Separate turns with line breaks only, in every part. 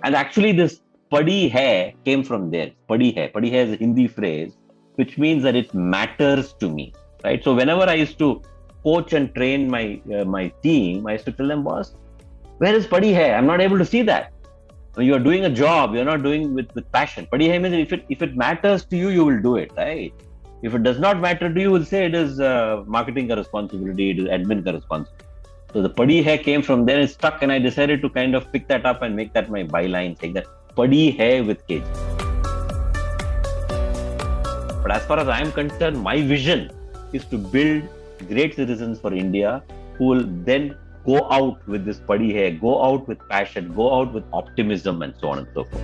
And actually this padi hai came from there. Padi hai is a Hindi phrase, which means that it matters to me, right? So whenever I used to coach and train my team, I used to tell them, boss, where is padi hai? I'm not able to see that. When you are doing a job, you're not doing with passion. Padi hai means if it matters to you, you will do it, right? If it does not matter to you, you will say it is marketing ka responsibility, it is admin ka responsibility. So the padi hai came from there, it stuck, and I decided to kind of pick that up and make that my byline, saying that padi hai with KG. But as far as I am concerned, my vision is to build great citizens for India who will then go out with this padi hai, go out with passion, go out with optimism, and so on and so forth.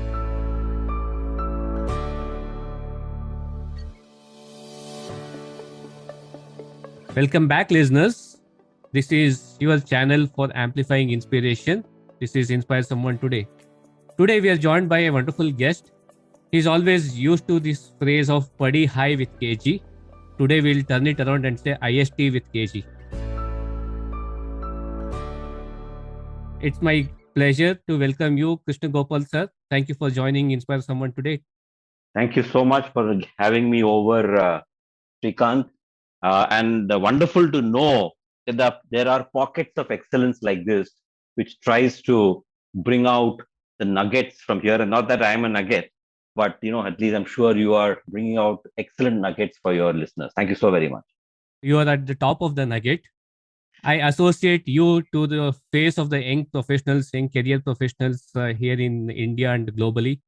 Welcome back, listeners. This is your channel for amplifying inspiration. This is Inspire Someone Today. Today we are joined by a wonderful guest. He's always used to this phrase of padi hai with KG. Today we'll turn it around and say IST with KG. It's my pleasure to welcome you, Krishna Gopal sir. Thank you for joining Inspire Someone Today.
Thank you so much for having me over, Srikanth. And wonderful to know that there are pockets of excellence like this, which tries to bring out the nuggets from here. And not that I am a nugget, but at least I'm sure you are bringing out excellent nuggets for your listeners. Thank you so very much.
You are at the top of the nugget. I associate you to the face of the young professionals, young career professionals here in India and globally,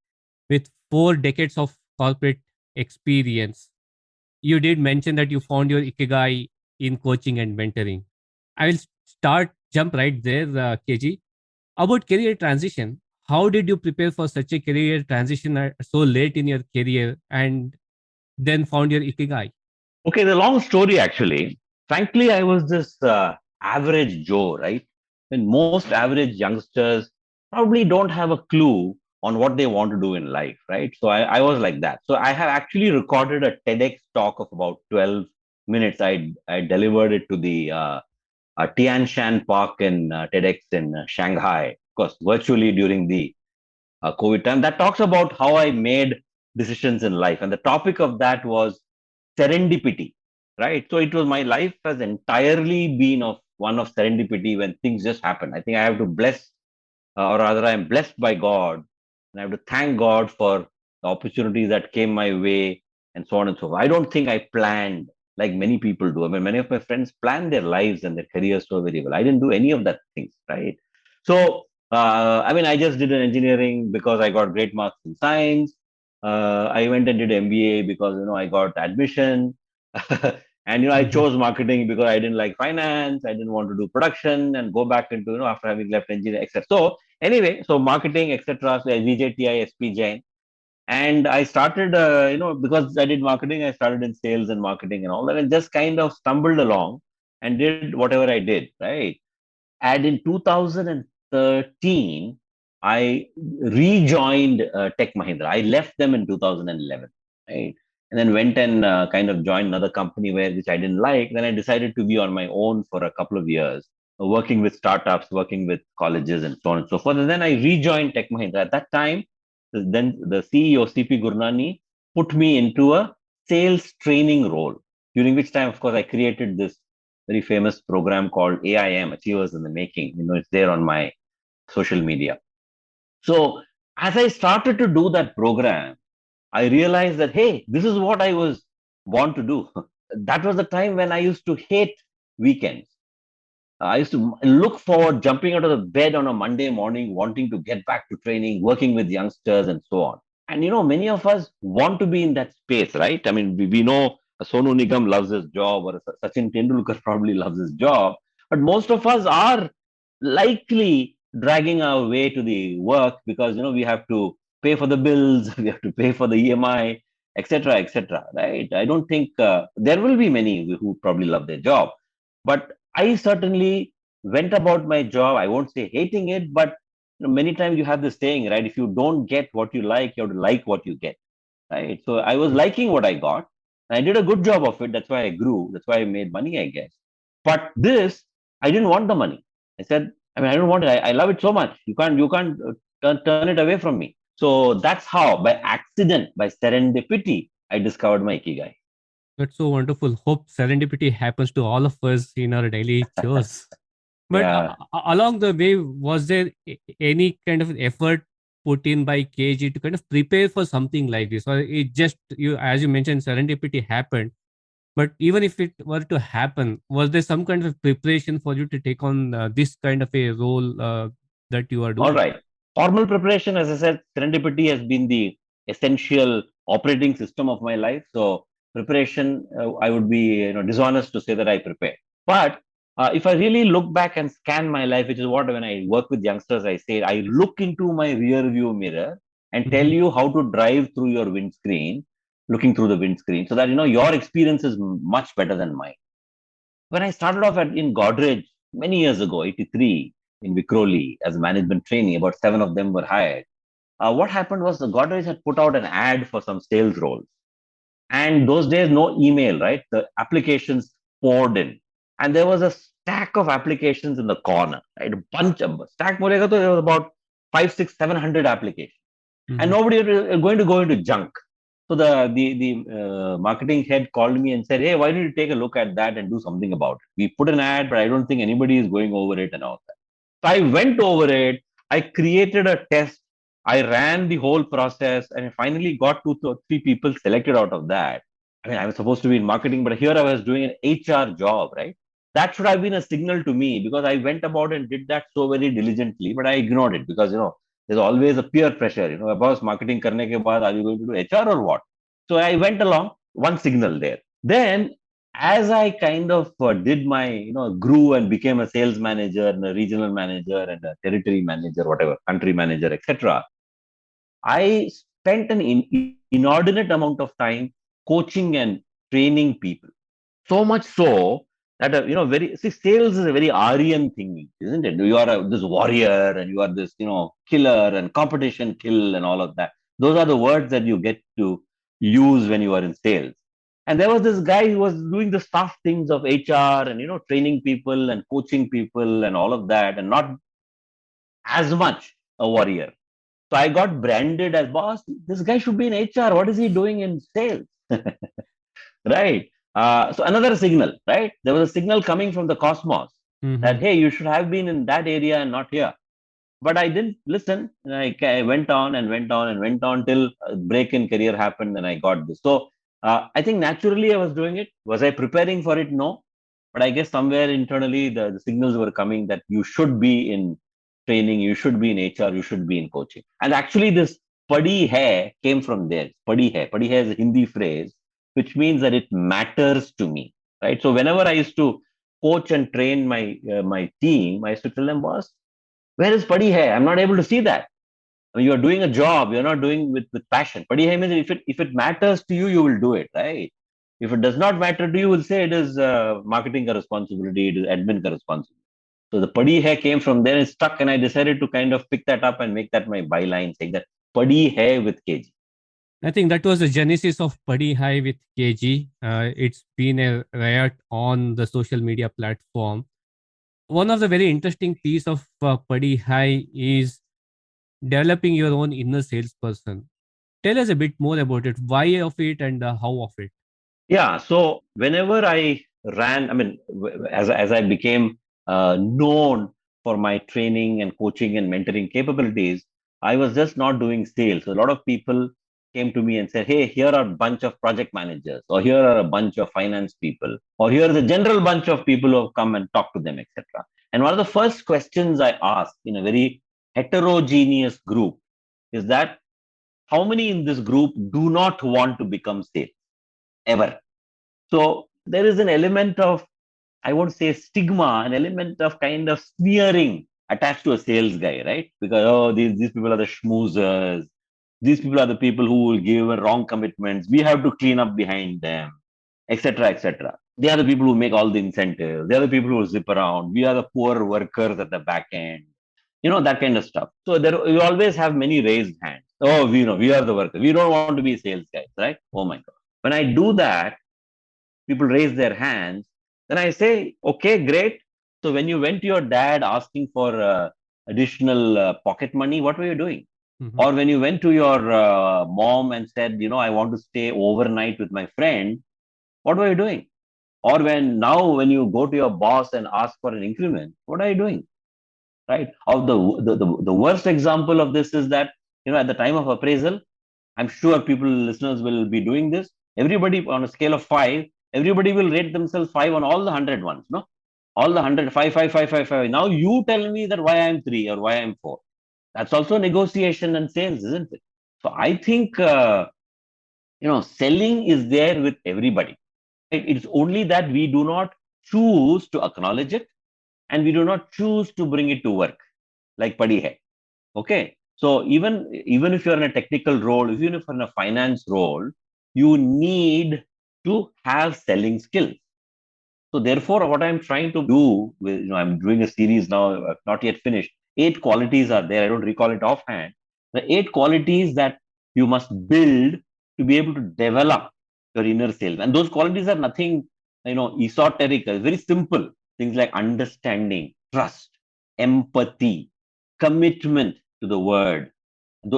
with 4 decades of corporate experience. You did mention that you found your IKIGAI in coaching and mentoring. I will jump right there, KG. About career transition, how did you prepare for such a career transition so late in your career and then found your IKIGAI?
Okay, the long story actually. Frankly, I was this average Joe, right? And most average youngsters probably don't have a clue on what they want to do in life, right? So I was like that. So I have actually recorded a TEDx talk of about 12 minutes. I delivered it to the Tian Shan Park in TEDx in Shanghai, of course, virtually during the COVID time. That talks about how I made decisions in life. And the topic of that was serendipity, right? So it was, my life has entirely been of one of serendipity, when things just happen. I think I have to bless, or rather I am blessed by God, and I have to thank God for the opportunities that came my way, and so on and so forth. I don't think I planned like many people do. I mean, many of my friends plan their lives and their careers so very well. I didn't do any of that things, right? So I mean, I just did an engineering because I got great marks in science. I went and did MBA because I got admission, and I chose marketing because I didn't like finance. I didn't want to do production and go back into after having left engineering, etc. So anyway, so marketing, etc. So VJTI, SP Jain, and I started, because I did marketing, I started in sales and marketing and all that, and just kind of stumbled along and did whatever I did, right? And in 2013, I rejoined Tech Mahindra. I left them in 2011, right? And then went and kind of joined another company which I didn't like. Then I decided to be on my own for a couple of years, working with startups, working with colleges, and so on and so forth. And then I rejoined Tech Mahindra. At that time, then the CEO, CP Gurnani, put me into a sales training role, during which time, of course, I created this very famous program called AIM, Achievers in the Making. It's there on my social media. So as I started to do that program, I realized that, hey, this is what I was born to do. That was the time when I used to hate weekends. I used to look forward, jumping out of the bed on a Monday morning, wanting to get back to training, working with youngsters, and so on. And many of us want to be in that space, right? I mean, we know Sonu Nigam loves his job, or Sachin Tendulkar probably loves his job, but most of us are likely dragging our way to the work because we have to pay for the bills, we have to pay for the EMI, etc., right? I don't think there will be many who probably love their job, but I certainly went about my job. I won't say hating it, but many times you have this saying, right? If you don't get what you like, you have to like what you get, right? So I was liking what I got. And I did a good job of it. That's why I grew. That's why I made money, I guess. But this, I didn't want the money. I said, I mean, I don't want it. I love it so much. You can't turn it away from me. So that's how, by accident, by serendipity, I discovered my ikigai.
That's so wonderful. Hope serendipity happens to all of us in our daily chores. But
Yeah.
along the way, was there any kind of effort put in by KG to kind of prepare for something like this, or it just you, as you mentioned, serendipity happened? But even if it were to happen, was there some kind of preparation for you to take on this kind of a role that you are
All
doing?
right. Formal preparation, as I said, serendipity has been the essential operating system of my life. So preparation, I would be dishonest to say that I prepare. But if I really look back and scan my life, which is what when I work with youngsters, I say I look into my rear view mirror and tell
Mhm.
you how to drive through your windscreen, looking through the windscreen, so that your experience is much better than mine. When I started off in Godrej many years ago, 83, in Vikhroli as management trainee, about 7 of them were hired. What happened was the Godrej had put out an ad for some sales roles. And those days, no email, right? The applications poured in. And there was a stack of applications in the corner, right? A bunch of stack, there was about 5, 6, 700 applications. And
Mhm.
nobody was going to go into junk. So the marketing head called me and said, "Hey, why don't you take a look at that and do something about it? We put an ad, but I don't think anybody is going over it and all that." So I went over it. I created a test. I ran the whole process, and I finally got 2 or 3 people selected out of that. I mean, I was supposed to be in marketing, but here I was doing an HR job, right? That should have been a signal to me because I went about and did that so very diligently, but I ignored it because there's always a peer pressure. About marketing karne ke baad, are you going to do HR or what? So I went along, one signal there. Then, as I kind of did my, grew and became a sales manager and a regional manager and a territory manager, whatever, country manager, etc., I spent an inordinate amount of time coaching and training people. So much so that very see, sales is a very Aryan thing, isn't it? You are this warrior and you are this killer and competition kill and all of that. Those are the words that you get to use when you are in sales. And there was this guy who was doing the soft things of HR and training people and coaching people and all of that, and not as much a warrior. So I got branded as boss. This guy should be in HR. What is he doing in sales? Right. So another signal, right? There was a signal coming from the cosmos that,
Mhm.
hey, you should have been in that area and not here. But I didn't listen. And I went on and went on and went on till a break in career happened and I got this. So I think naturally I was doing it. Was I preparing for it? No. But I guess somewhere internally the signals were coming that you should be in training, you should be in HR, you should be in coaching. And actually, this padi hai came from there. Padi hai. Padi hai is a Hindi phrase, which means that it matters to me. Right. So whenever I used to coach and train my team, I used to tell them, boss, where is padi hai? I'm not able to see that. I mean, you're doing a job, you're not doing with passion. Padi hai means if it matters to you, you will do it, right? If it does not matter to you, you will say it is marketing ka responsibility, it is admin ka responsibility. So the padi hai came from there and stuck, and I decided to kind of pick that up and make that my byline, saying that padi hai with KG.
I think that was the genesis of Padi High with KG. It's been a riot on the social media platform. One of the very interesting piece of Padi High is developing your own inner salesperson. Tell us a bit more about it. Why of it and how of it?
Yeah. So whenever I ran, I mean, as I became known for my training and coaching and mentoring capabilities, I was just not doing sales. So a lot of people came to me and said, "Hey, here are a bunch of project managers, or here are a bunch of finance people, or here is a general bunch of people who have come and talked to them, etc." And one of the first questions I asked in a very heterogeneous group is that how many in this group do not want to become sales ever? So there is an element of, I won't say stigma, an element of kind of sneering attached to a sales guy, right? Because, oh, these people are the schmoozers. These people are the people who will give wrong commitments. We have to clean up behind them, etc., etc. They are the people who make all the incentives. They are the people who zip around. We are the poor workers at the back end. That kind of stuff. So there, you always have many raised hands. Oh, we are the workers. We don't want to be sales guys, right? Oh my God. When I do that, people raise their hands. Then I say, okay, great. So when you went to your dad asking for additional pocket money, what were you doing?
Mm-hmm.
Or when you went to your mom and said, I want to stay overnight with my friend, what were you doing? Or when you go to your boss and ask for an increment, what are you doing? Right? Of the worst example of this is that, at the time of appraisal, I'm sure listeners will be doing this. Everybody on a scale of 5, everybody will rate themselves 5 on all the 100 ones, no? All the 100, 5, 5, 5, 5, 5. Now you tell me that why I'm 3 or why I'm 4. That's also negotiation and sales, isn't it? So I think, selling is there with everybody. Right? It's only that we do not choose to acknowledge it and we do not choose to bring it to work, like Padi hai. Okay. So even if you're in a technical role, even if you're in a finance role, you need to have selling skills. So therefore, what I'm trying to do with, I'm doing a series now, not yet finished. 8 qualities are there. I don't recall it offhand. The 8 qualities that you must build to be able to develop your inner sales. And those qualities are nothing, esoteric, very simple. Things like understanding, trust, empathy, commitment to the word,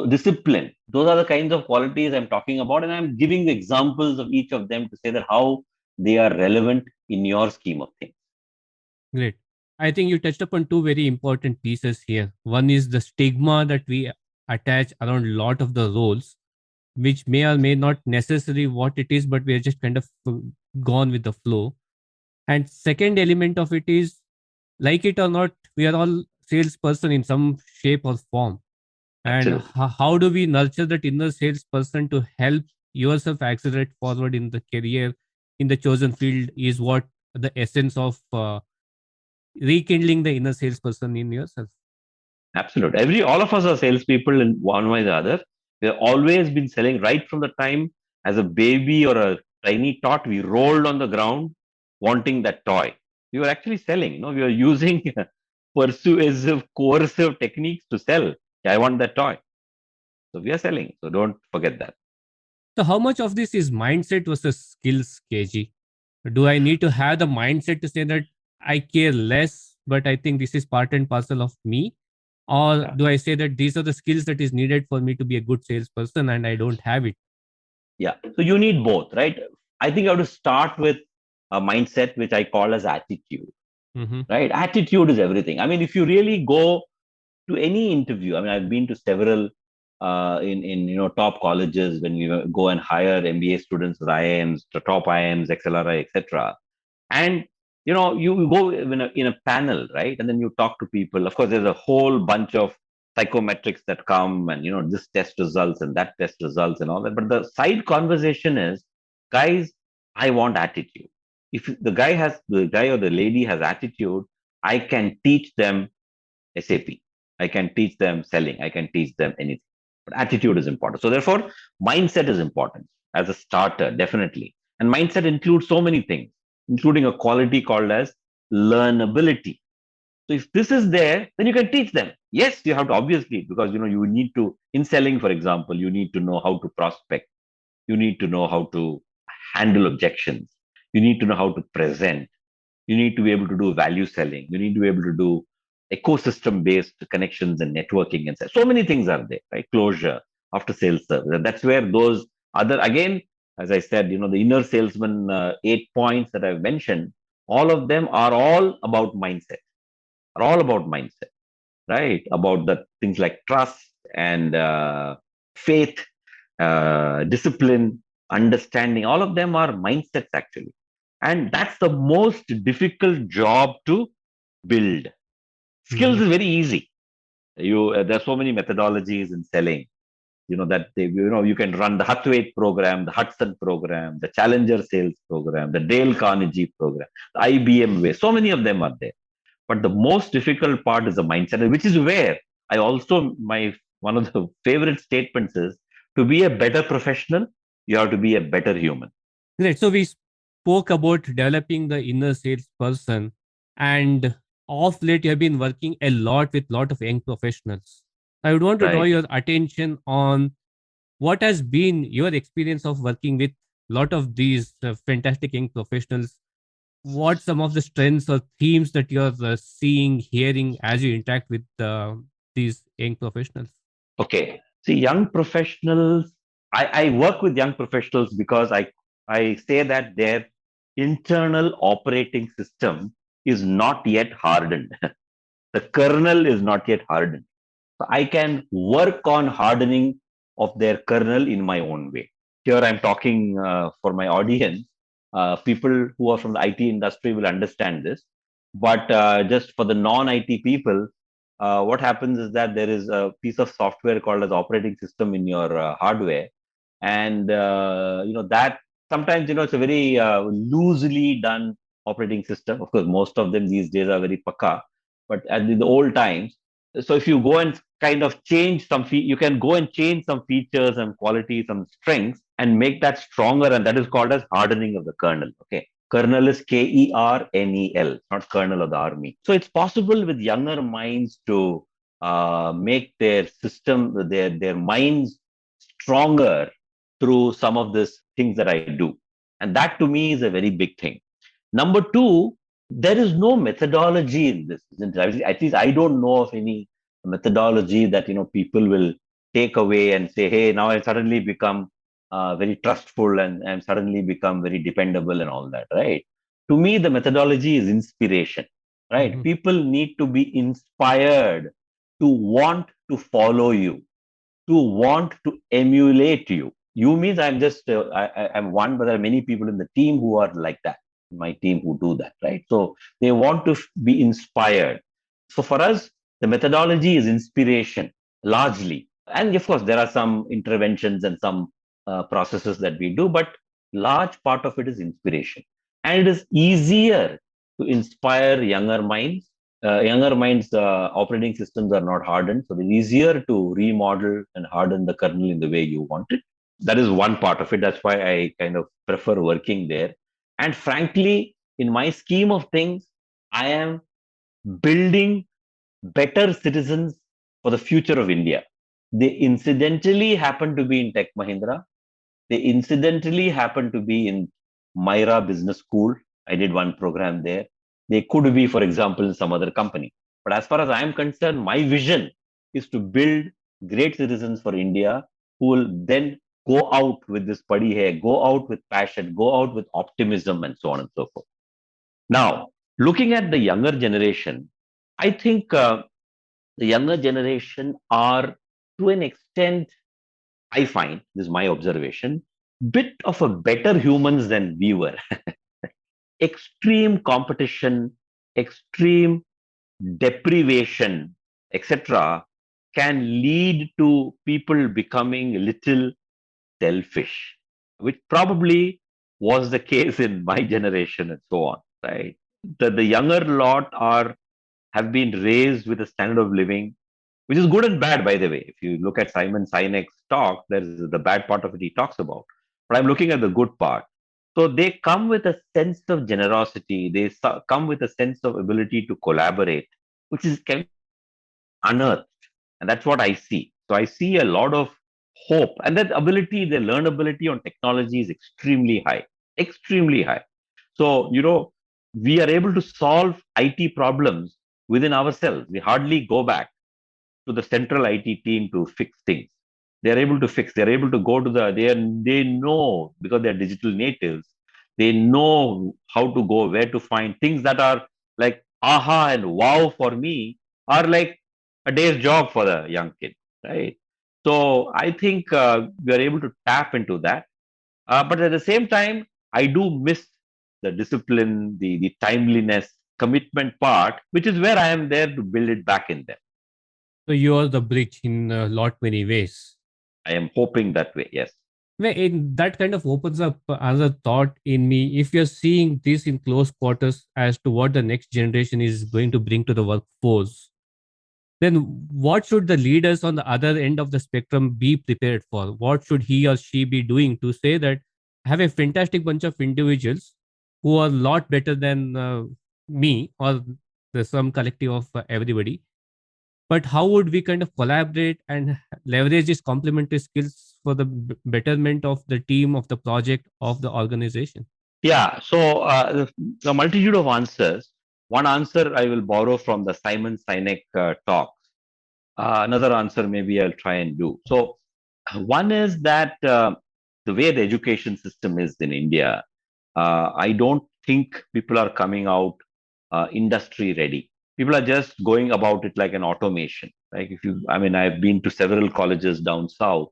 discipline. Those are the kinds of qualities I'm talking about. And I'm giving the examples of each of them to say that how they are relevant in your scheme of things.
Great. I think you touched upon two very important pieces here. One is the stigma that we attach around a lot of the roles, which may or may not necessarily what it is, but we are just kind of gone with the flow. And second element of it is, like it or not, we are all salesperson in some shape or form. And
Absolutely.
how do we nurture that inner salesperson to help yourself accelerate forward in the career in the chosen field is what the essence of rekindling the inner salesperson in yourself.
Absolutely. All of us are salespeople in one way or the other. We've always been selling right from the time as a baby or a tiny tot, we rolled on the ground wanting that toy. We were actually selling, we were using persuasive, coercive techniques to sell. Yeah, I want that toy. So we are selling. So don't forget that.
So, how much of this is mindset versus skills, KG? Do I need to have the mindset to say that I care less, but I think this is part and parcel of me? Or
Yeah.
do I say that these are the skills that is needed for me to be a good salesperson and I don't have it?
Yeah. So you need both, right? I think you have to start with a mindset, which I call as attitude,
Mm-hmm.
right? Attitude is everything. I mean, if you really go to any interview, I mean, I've been to several in top colleges when we go and hire MBA students as IIMs, the top IIMs, XLRI, etc. And you go in a panel, right? And then you talk to people. Of course, there's a whole bunch of psychometrics that come, and this test results and that test results and all that. But the side conversation is, guys, I want attitude. If the guy or the lady has attitude, I can teach them SAP. I can teach them selling. I can teach them anything. But attitude is important. So therefore, mindset is important as a starter, definitely. And mindset includes so many things, including a quality called as learnability. So if this is there, then you can teach them. Yes, you have to obviously, because you need to, in selling, for example, you need to know how to prospect. You need to know how to handle objections. You need to know how to present. You need to be able to do value selling. You need to be able to do ecosystem based connections and networking and so many things are there, right? Closure after sales service. And that's where those other, again, as I said, the inner salesman 8 points that I've mentioned, all of them are all about mindset, are all about mindset, right? About the things like trust and faith, discipline, understanding. All of them are mindsets actually. And that's the most difficult job to build.
Mm-hmm.
Skills is very easy. There's so many methodologies in selling. You can run the Hutwait program, the Hudson program, the Challenger Sales program, the Dale Carnegie program, the IBM way. So many of them are there. But the most difficult part is the mindset, which is where I also my one of the favorite statements is, to be a better professional, you have to be a better human.
Great. So, we spoke about developing the inner salesperson, and of late, you have been working a lot with lot of young professionals. I would want to draw
Right.
your attention on what has been your experience of working with a lot of these fantastic young professionals what some of the strengths or themes that you're seeing, hearing as you interact with these young professionals?
Okay. See, young professionals, I work with young professionals because I say that their internal operating system is not yet hardened. The kernel is not yet hardened. So I can work on hardening of their kernel in my own way. Here I'm talking for my audience. People who are from the IT industry will understand this. But just for the non-IT people, what happens is that there is a piece of software called as operating system in your hardware, and that sometimes it's a very loosely done operating system. Of course, most of them these days are very pakka, but at the old times, so if you go and kind of change some you can go and change some features and qualities, some strengths, and make that stronger, and that is called as hardening of the kernel. Okay, kernel is KERNEL, not kernel of the army. So it's possible with younger minds to make their system, their minds stronger through some of these things that I do, and that to me is a very big thing. Number two, there is no methodology in this. At least I don't know of any methodology that people will take away and say, "Hey, now I suddenly become very trustful and suddenly become very dependable and all that." Right? To me, the methodology is inspiration. Right?
Mhm.
People need to be inspired to want to follow you, to want to emulate you. You means I'm just I'm one, but there are many people in the team who are like that. My team who do that, right? So they want to be inspired. So for us, the methodology is inspiration largely, and of course there are some interventions and some processes that we do, but large part of it is inspiration, and it is easier to inspire younger minds. Younger minds, operating systems are not hardened, so it's easier to remodel and harden the kernel in the way you want it. That is one part of it. That's why I kind of prefer working there. And frankly, in my scheme of things, I am building better citizens for the future of India. They incidentally happen to be in Tech Mahindra. They incidentally happen to be in Myra Business School. I did one program there. They could be, for example, in some other company. But as far as I am concerned, my vision is to build great citizens for India who will then go out with this padi hai, go out with passion, go out with optimism, and so on and so forth. Now, looking at the younger generation, I think the younger generation are, to an extent, I find, this is my observation, bit of a better humans than we were. Extreme competition, extreme deprivation, etc., can lead to people becoming a little selfish, which probably was the case in my generation and so on, right? The younger lot are have been raised with a standard of living which is good and bad, by the way. If you look at Simon Sinek's talk, there's the bad part of it he talks about. But I'm looking at the good part. So they come with a sense of generosity. They come with a sense of ability to collaborate, which is unearthed. And that's what I see. So I see a lot of hope. And that ability, the learnability on technology is extremely high. Extremely high. So, we are able to solve IT problems within ourselves. We hardly go back to the central IT team to fix things. They're able to fix. They're able to go to they know because they're digital natives. They know how to go, where to find things that are like aha and wow for me are like a day's job for the young kid, right? So I think we are able to tap into that. But at the same time, I do miss the discipline, the timeliness, commitment part, which is where I am there to build it back in them.
So you are the bridge in a lot many ways.
I am hoping that way. Yes.
That kind of opens up another thought in me. If you're seeing this in close quarters as to what the next generation is going to bring to the workforce, then what should the leaders on the other end of the spectrum be prepared for? What should he or she be doing to say that I have a fantastic bunch of individuals who are a lot better than me or some collective of everybody? But how would we kind of collaborate and leverage these complementary skills for the betterment of the team, of the project, of the organization?
Yeah. So the multitude of answers. One answer I will borrow from the Simon Sinek talk. Another answer maybe I'll try and do. So one is that the way the education system is in India, I don't think people are coming out industry ready. People are just going about it like an automation. Like if you, I mean, I've been to several colleges down south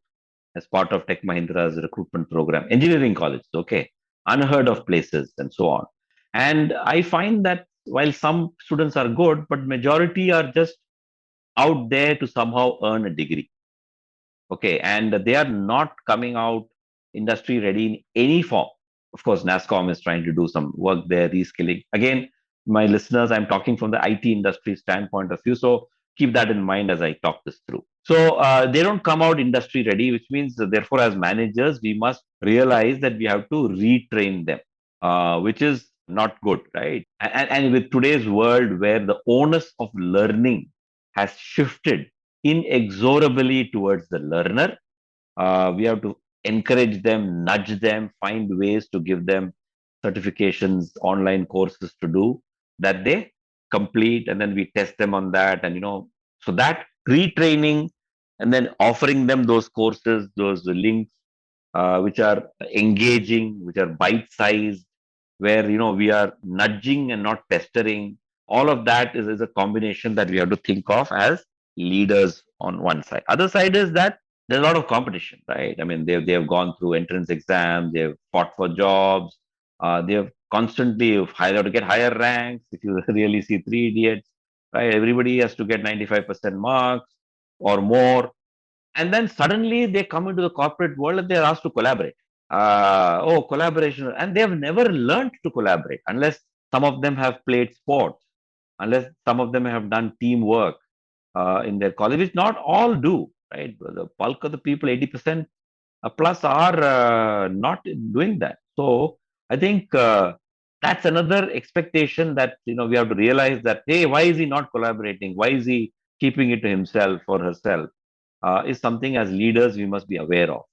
as part of Tech Mahindra's recruitment program, engineering colleges, okay, unheard of places and so on. And I find that while some students are good, but majority are just out there to somehow earn a degree. Okay, and they are not coming out industry ready in any form. Of course, NASCOM is trying to do some work there, reskilling. Again, my listeners, I'm talking from the IT industry standpoint of view, so keep that in mind as I talk this through. So they don't come out industry ready, which means that therefore, as managers, we must realize that we have to retrain them, which is not good, right? And with today's world where the onus of learning has shifted inexorably towards the learner, we have to encourage them, nudge them, find ways to give them certifications, online courses to do that they complete, and then we test them on that. And so that retraining and then offering them those courses, those links, which are engaging, which are bite-sized, where we are nudging and not pestering. All of that is a combination that we have to think of as leaders on one side. Other side is that there's a lot of competition, right? I mean, they have gone through entrance exams, they've fought for jobs, they have constantly have to get higher ranks. If you really see Three Idiots, right? Everybody has to get 95% marks or more, and then suddenly they come into the corporate world and they're asked to collaborate. Oh, collaboration, and they have never learned to collaborate unless some of them have played sports, unless some of them have done teamwork in their college, which not all do, right? The bulk of the people, 80% plus, are not doing that. So I think that's another expectation that we have to realize that, hey, why is he not collaborating? Why is he keeping it to himself or herself? Is something as leaders we must be aware of.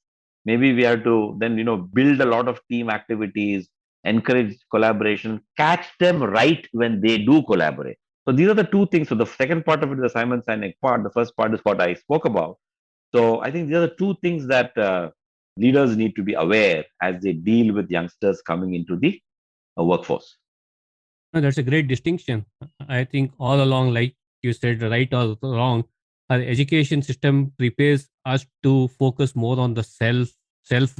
Maybe we have to then build a lot of team activities, encourage collaboration, catch them right when they do collaborate. So these are the two things. So the second part of it is the Simon Sinek part. The first part is what I spoke about. So I think these are the two things that leaders need to be aware as they deal with youngsters coming into the workforce.
No, that's a great distinction. I think all along, like you said, right or wrong, our education system prepares us to focus more on the self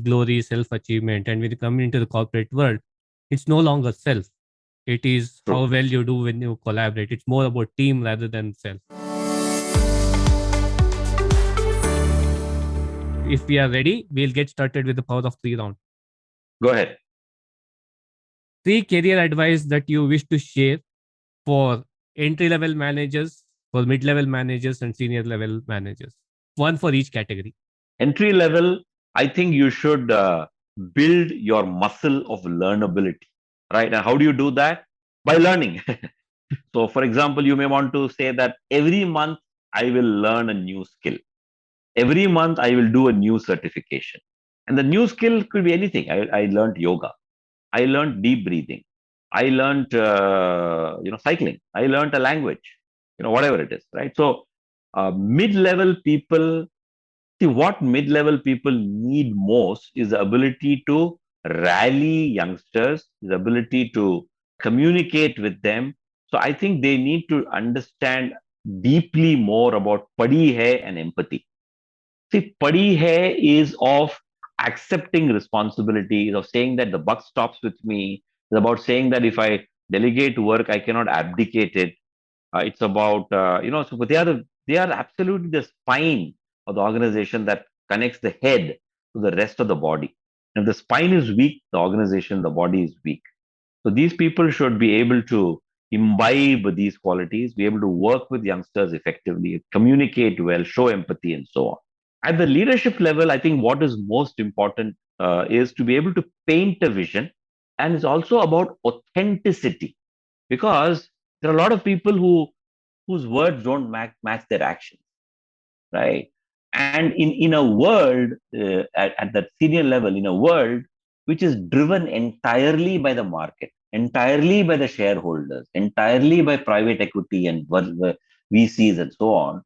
glory, self achievement. And when you come into the corporate world, it's no longer self. It is how
True.
well you do when you collaborate. It's more about team rather than self. If we are ready, we'll get started with the power of three round.
Go ahead.
Three career advice that you wish to share for entry level managers, for mid level managers, and senior level managers. One for each category.
Entry level, I think you should build your muscle of learnability, right? And how do you do that? By learning. So, for example, you may want to say that every month I will learn a new skill. Every month I will do a new certification. And the new skill could be anything. I learned yoga. I learned deep breathing. I learned, cycling. I learned a language, whatever it is, right? So, mid-level people, see, what mid-level people need most is the ability to rally youngsters, the ability to communicate with them. So I think they need to understand deeply more about padi hai and empathy. See, padi hai is of accepting responsibility, is of saying that the buck stops with me. It's about saying that if I delegate work, I cannot abdicate it. It's about so but they are absolutely the spine of the organization that connects the head to the rest of the body. If the spine is weak, the organization, the body is weak. So these people should be able to imbibe these qualities, be able to work with youngsters effectively, communicate well, show empathy, and so on. At the leadership level, I think what is most important is to be able to paint a vision, and it's also about authenticity, because there are a lot of people whose words don't match their actions, right? And in a world at that senior level, in a world which is driven entirely by the market, entirely by the shareholders, entirely by private equity and VCs and so on,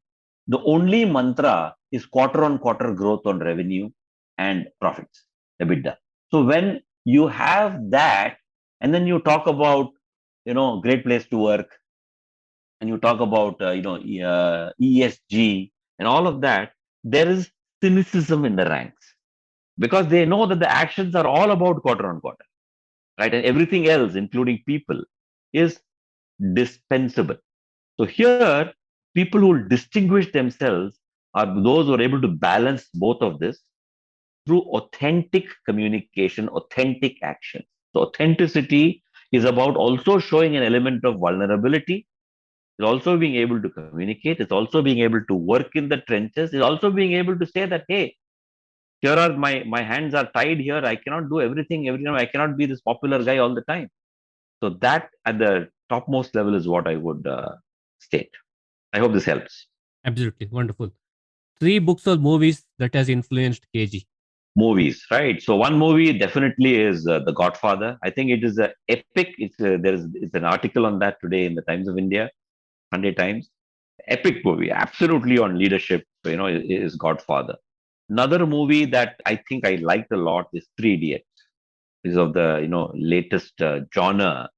the only mantra is quarter on quarter growth on revenue and profits, EBITDA. So when you have that, and then you talk about, great place to work, and you talk about, ESG and all of that, there is cynicism in the ranks because they know that the actions are all about quarter on quarter, right? And everything else, including people, is dispensable. So here, people who will distinguish themselves are those who are able to balance both of this through authentic communication, authentic action. So authenticity is about also showing an element of vulnerability. It's also being able to communicate. It's also being able to work in the trenches. It's also being able to say that, hey, here are my hands are tied here. I cannot do everything every time. I cannot be this popular guy all the time. So that at the topmost level is what I would state. I hope this helps.
Absolutely wonderful. 3 books or movies that has influenced KG.
Movies, right? So one movie definitely is The Godfather. I think it is an epic. It's an article on that today in the Times of India, Sunday Times. Epic movie, absolutely on leadership. So, is Godfather. Another movie that I think I liked a lot is Three Idiots. Is of the latest genre.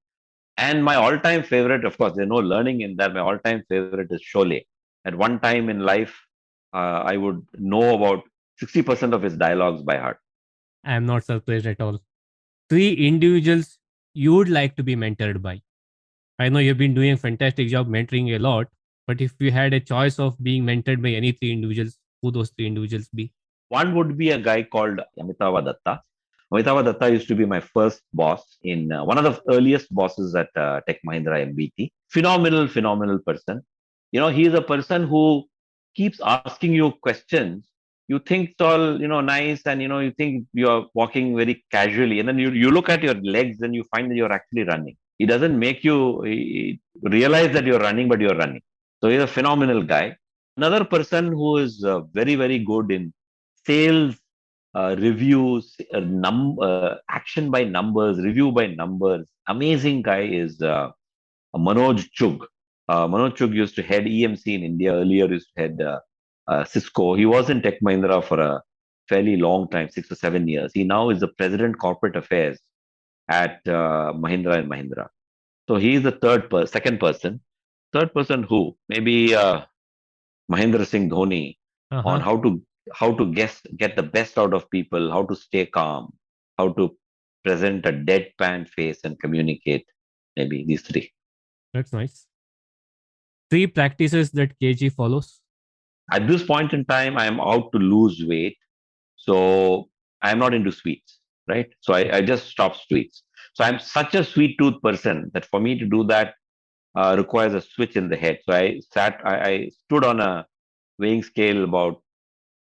And my all-time favorite, of course, there's no learning in that. My all-time favorite is Sholay. At one time in life, I would know about 60% of his dialogues by heart.
I am not surprised at all. 3 individuals you would like to be mentored by. I know you've been doing a fantastic job mentoring a lot, but if you had a choice of being mentored by any 3 individuals, who those 3 individuals be?
One would be a guy called Amitava Datta. Amitava Datta used to be my first boss in one of the earliest bosses at Tech Mahindra MBT. Phenomenal person. He is a person who keeps asking you questions. You think it's all, nice, and, you think you're walking very casually. And then you look at your legs and you find that you're actually running. He doesn't make you realize that you're running, but you're running. So he's a phenomenal guy. Another person who is very, very good in sales reviews, action by numbers, review by numbers. Amazing guy is Manoj Chugh. Manoj Chugh used to head EMC in India earlier, used to head Cisco. He was in Tech Mahindra for a fairly long time, 6 or 7 years. He now is the president corporate affairs at Mahindra and Mahindra. So he is the second person. Third person who? Maybe Mahendra Singh Dhoni on
Uh-huh.
how to get the best out of people, how to stay calm, how to present a deadpan face and communicate. Maybe these three.
That's nice. 3 practices that KG follows.
At this point in time, I am out to lose weight, so I am not into sweets, right? So I just stopped sweets. So I'm such a sweet tooth person that for me to do that requires a switch in the head. So I stood on a weighing scale about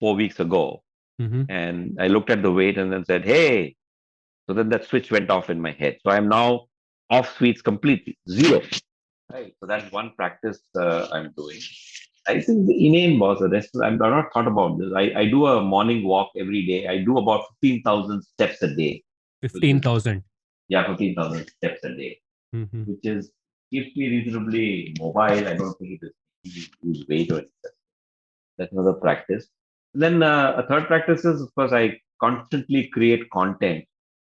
4 weeks ago,
Mm-hmm.
and I looked at the weight and then said, "Hey." So then that switch went off in my head. So I'm now off sweets completely, zero. Right. So that's one practice I'm doing. I think the inane was the rest. I've not thought about this. I do a morning walk every day. I do about 15,000 steps a day, which is
15,000.
yeah, 15,000 steps a day,
Mm-hmm.
which is keeps me reasonably mobile. I don't think it is use weight or anything. That's another practice. Then a third practice is, of course, I constantly create content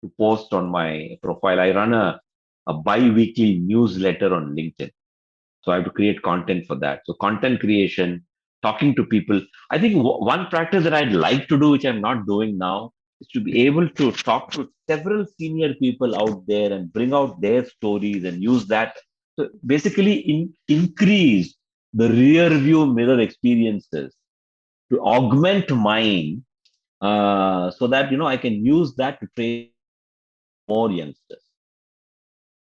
to post on my profile. I run a bi-weekly newsletter on LinkedIn. So I have to create content for that. So content creation, talking to people. I think one practice that I'd like to do, which I'm not doing now, is to be able to talk to several senior people out there and bring out their stories and use that. So basically increase the rear view mirror experiences to augment mine, so that I can use that to train more youngsters.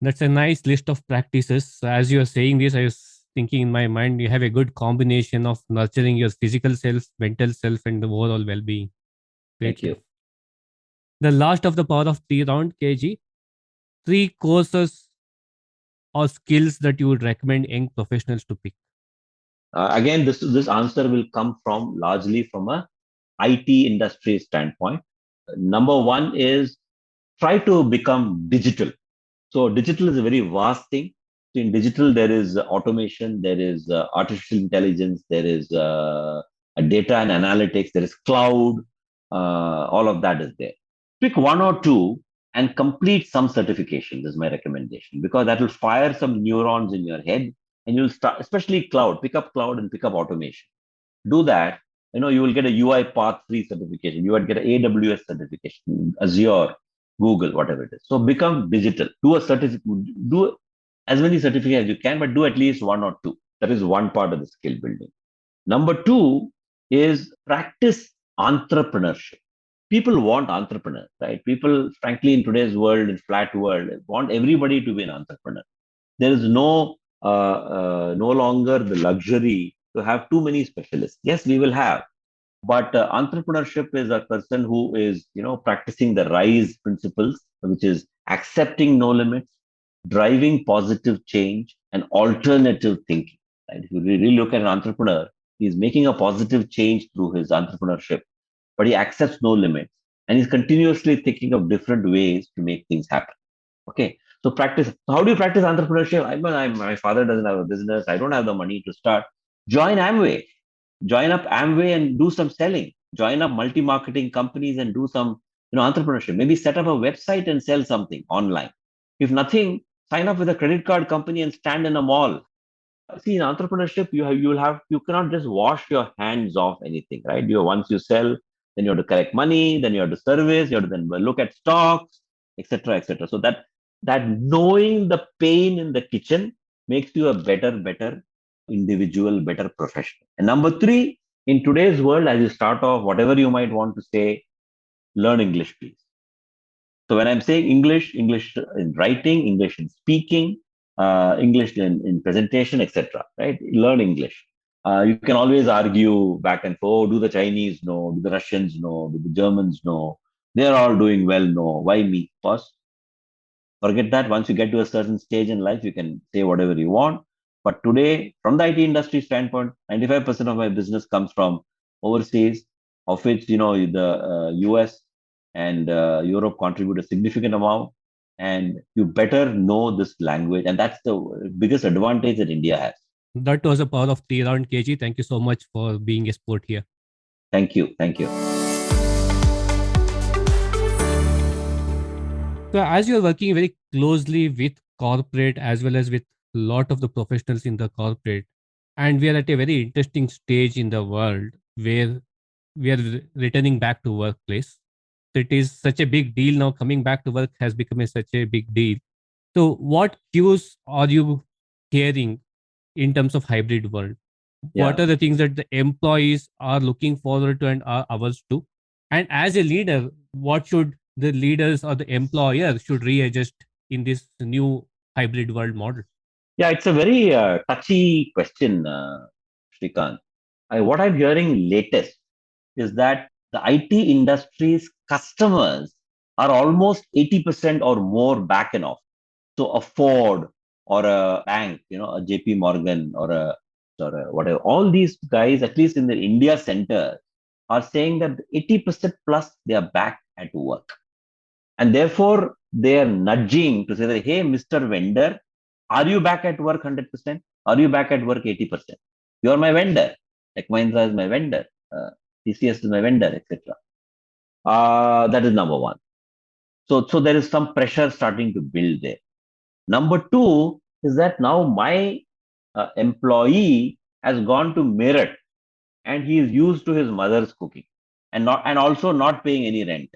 That's a nice list of practices. As you are saying this, I was thinking in my mind, you have a good combination of nurturing your physical self, mental self, and the overall well being. Great
Thank
stuff.
you.
The last of the power of 3 round, KG. 3 courses or skills that you would recommend young professionals to pick.
Again, this answer will come from largely from a IT industry standpoint. Number one is try to become digital. So digital is a very vast thing. So in digital, there is automation, there is artificial intelligence, there is data and analytics, there is cloud. All of that is there. Pick one or two and complete some certifications is my recommendation, because that will fire some neurons in your head, and you'll start, especially cloud. Pick up cloud and pick up automation. Do that. You will get a UiPath 3 certification. You would get an AWS certification, Azure, Google, whatever it is. So become digital. Do a certificate. Do as many certificates as you can, but do at least one or two. That is one part of the skill building. Number two is practice entrepreneurship. People want entrepreneurs, right? People, frankly, in today's world, in flat world, want everybody to be an entrepreneur. There is no longer the luxury to have too many specialists. Yes, we will have, but entrepreneurship is a person who is practicing the rise principles, which is accepting no limits, driving positive change, and alternative thinking. Right? If you really look at an entrepreneur, he's making a positive change through his entrepreneurship, but he accepts no limits, and he's continuously thinking of different ways to make things happen. Okay, so practice. How do you practice entrepreneurship? My father doesn't have a business. I don't have the money to start. Join Amway. Join up Amway and do some selling. Join up multi-marketing companies and do some entrepreneurship. Maybe set up a website and sell something online. If nothing, sign up with a credit card company and stand in a mall. See, in entrepreneurship, you cannot just wash your hands off anything, right? Once you sell, then you have to collect money, then you have to service, you have to then look at stocks, etc., etc. So that knowing the pain in the kitchen makes you a better individual, better professional. And number three, in today's world, as you start off, whatever you might want to say, learn English, please. So when I'm saying English in writing, English in speaking, English in presentation, etc., right? Learn English. You can always argue back and forth. Oh, do the Chinese know? Do the Russians know? Do the Germans know? They're all doing well. No, why me? Pause. Forget that. Once you get to a certain stage in life, you can say whatever you want. But today, from the IT industry standpoint, 95% of my business comes from overseas, of which the US and Europe contribute a significant amount. And you better know this language, and that's the biggest advantage that India has.
That was a power of 3 round KG. Thank you so much for being a sport here.
Thank you. Thank you.
So as you're working very closely with corporate as well as with a lot of the professionals in the corporate, and we are at a very interesting stage in the world where we are returning back to workplace. So it is such a big deal now. Coming back to work has become such a big deal. So what cues are you hearing in terms of hybrid world? What
Yeah.
are the things that the employees are looking forward to and are ours to? And as a leader, what should the leaders or the employer should readjust in this new hybrid world model?
Yeah, it's a very touchy question, Shrikant. What I'm hearing latest is that the IT industry's customers are almost 80% or more back and off. So a Ford or a bank, a JP Morgan or whatever, all these guys, at least in the India center, are saying that 80% plus they are back at work. And therefore, they are nudging to say that, hey, Mr. Vendor, are you back at work 100%? Are you back at work 80%? You are my vendor. Tech Mahindra is my vendor. TCS is my vendor, etc. That is number one. So there is some pressure starting to build there. Number two is that now my employee has gone to Meerut and he is used to his mother's cooking and also not paying any rent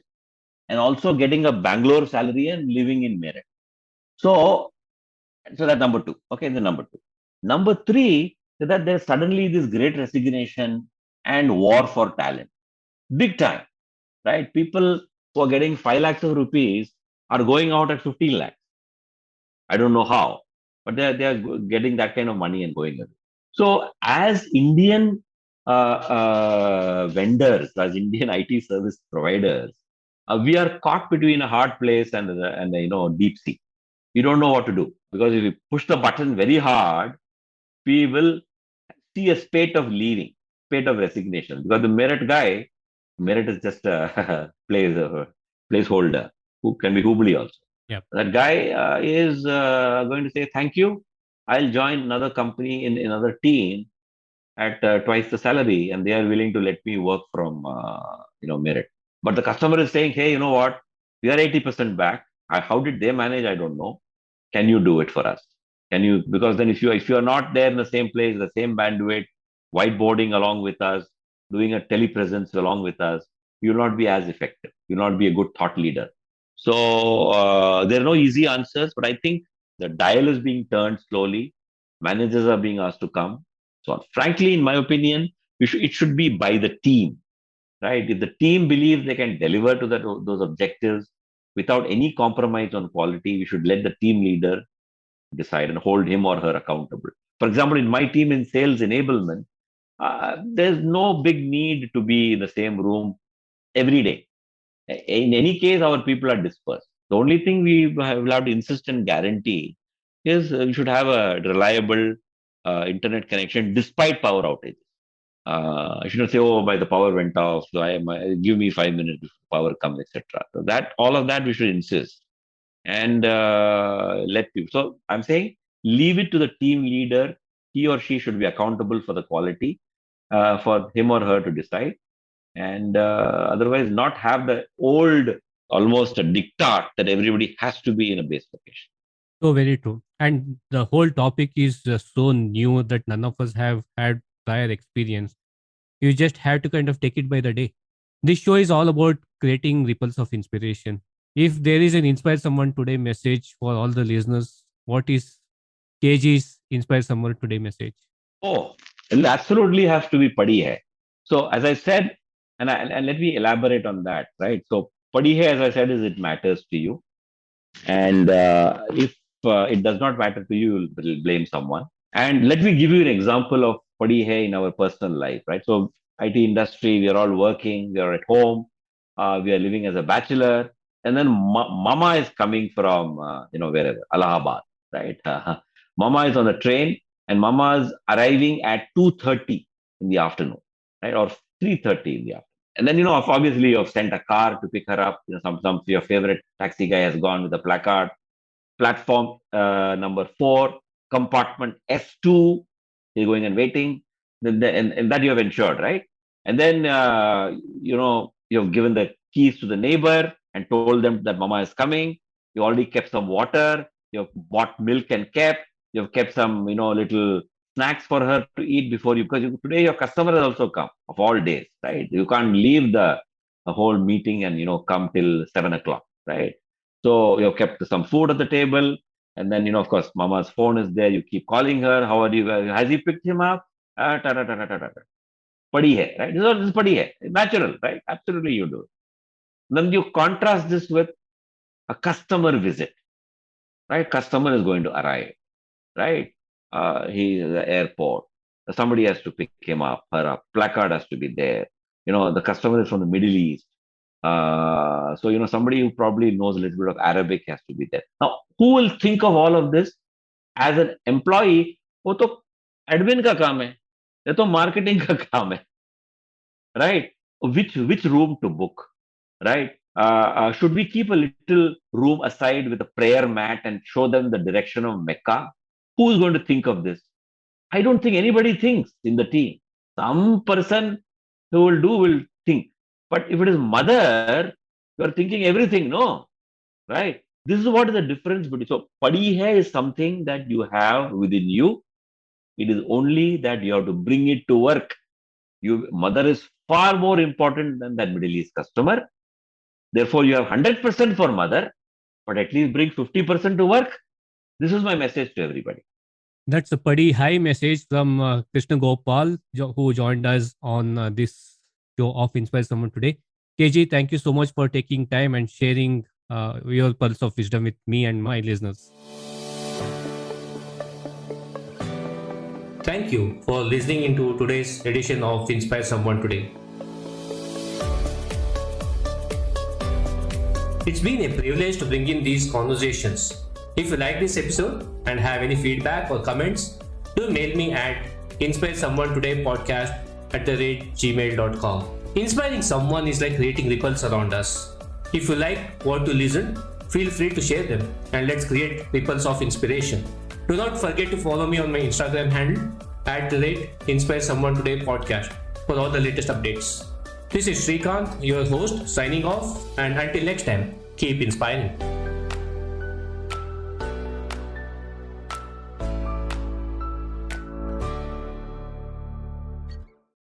and also getting a Bangalore salary and living in Meerut. So that's number two. Okay, the number two. Number three is that there's suddenly this great resignation and war for talent. Big time, right? People who are getting 5 lakhs of rupees are going out at 15 lakhs. I don't know how, but they are getting that kind of money and going away. So as Indian vendors, as Indian IT service providers, we are caught between a hard place and deep sea. We don't know what to do, because if we push the button very hard, we will see a spate of leaving, spate of resignation. Because the Merit guy, Merit is just a placeholder. who can be Hubli also.
Yep.
That guy is going to say, thank you. I'll join another company in another team at twice the salary, and they are willing to let me work from merit. But the customer is saying, hey, you know what? We are 80% back. How did they manage? I don't know. Can you do it for us? Can you? Because then if you are not there in the same place, the same bandwidth, whiteboarding along with us, doing a telepresence along with us, you will not be as effective. You will not be a good thought leader. So there are no easy answers, but I think the dial is being turned slowly. Managers are being asked to come. So frankly, in my opinion, it should be by the team, right? If the team believes they can deliver to those objectives without any compromise on quality, we should let the team leader decide and hold him or her accountable. For example, in my team in sales enablement, there's no big need to be in the same room every day. In any case, our people are dispersed. The only thing will have to insist and guarantee is we should have a reliable internet connection despite power outages. I shouldn't say, oh, by the power went off, so give me 5 minutes before power comes, etc. So that all of that we should insist and let people. So I'm saying leave it to the team leader. He or she should be accountable for the quality for him or her to decide, and otherwise not have the old almost a diktat that everybody has to be in a base location.
So very true. And the whole topic is so new that none of us have had prior experience. You just have to kind of take it by the day. This show is all about creating ripples of inspiration. If there is an Inspire Someone Today message for all the listeners, what is KG's Inspire Someone Today message?
Oh, it absolutely has to be Padi Hai. So as I said, and let me elaborate on that, right? So Padi Hai, as I said, is it matters to you. And if it does not matter to you, you'll blame someone. And let me give you an example of Padi Hai in our personal life, right? So IT industry, we are all working, we are at home, we are living as a bachelor, and then mama is coming from, wherever, Allahabad, right? Mama is on the train, and mama is arriving at 2:30 in the afternoon, right? Or 3:30 in the afternoon. And then, obviously you've sent a car to pick her up. Some your favorite taxi guy has gone with a placard. Platform number 4, compartment S2. You're going and waiting. And that you have ensured, right? And then, you've given the keys to the neighbor and told them that mama is coming. You already kept some water. You've bought milk and kept. You've kept some, little snacks for her to eat before you, because today your customer has also come of all days, right? You can't leave the whole meeting and come till 7 o'clock, right? So you've kept some food at the table, and then of course mama's phone is there. You keep calling her. How are you? Has he picked him up? Padi hai, right? This is padi hai, natural, right? Absolutely, you do. Then you contrast this with a customer visit, right? Customer is going to arrive, right? He is at the airport. Somebody has to pick him up. Her placard has to be there. The customer is from the Middle East. So, somebody who probably knows a little bit of Arabic has to be there. Now, who will think of all of this as an employee? वो तो admin का काम है, ये तो marketing का काम है, right? Which room to book, right? Should we keep a little room aside with a prayer mat and show them the direction of Mecca? Who is going to think of this? I don't think anybody thinks in the team. Some person who will think. But if it is mother, you are thinking everything, no? Right? This is what is the difference between. So, Padi Hai is something that you have within you. It is only that you have to bring it to work. Mother is far more important than that Middle East customer. Therefore, you have 100% for mother, but at least bring 50% to work. This is my message to everybody.
That's a pretty high message from Krishna Gopal, who joined us on this show of Inspire Someone Today. KG, thank you so much for taking time and sharing your pulse of wisdom with me and my listeners. Thank you for listening into today's edition of Inspire Someone Today. It's been a privilege to bring in these conversations. If you like this episode and have any feedback or comments, do mail me at inspiresomeonetodaypodcast@gmail.com. Inspiring someone is like creating ripples around us. If you like what to listen, feel free to share them and let's create ripples of inspiration. Do not forget to follow me on my Instagram handle @Inspire Someone Today podcast for all the latest updates. This is Srikanth, your host, signing off, and until next time, keep inspiring.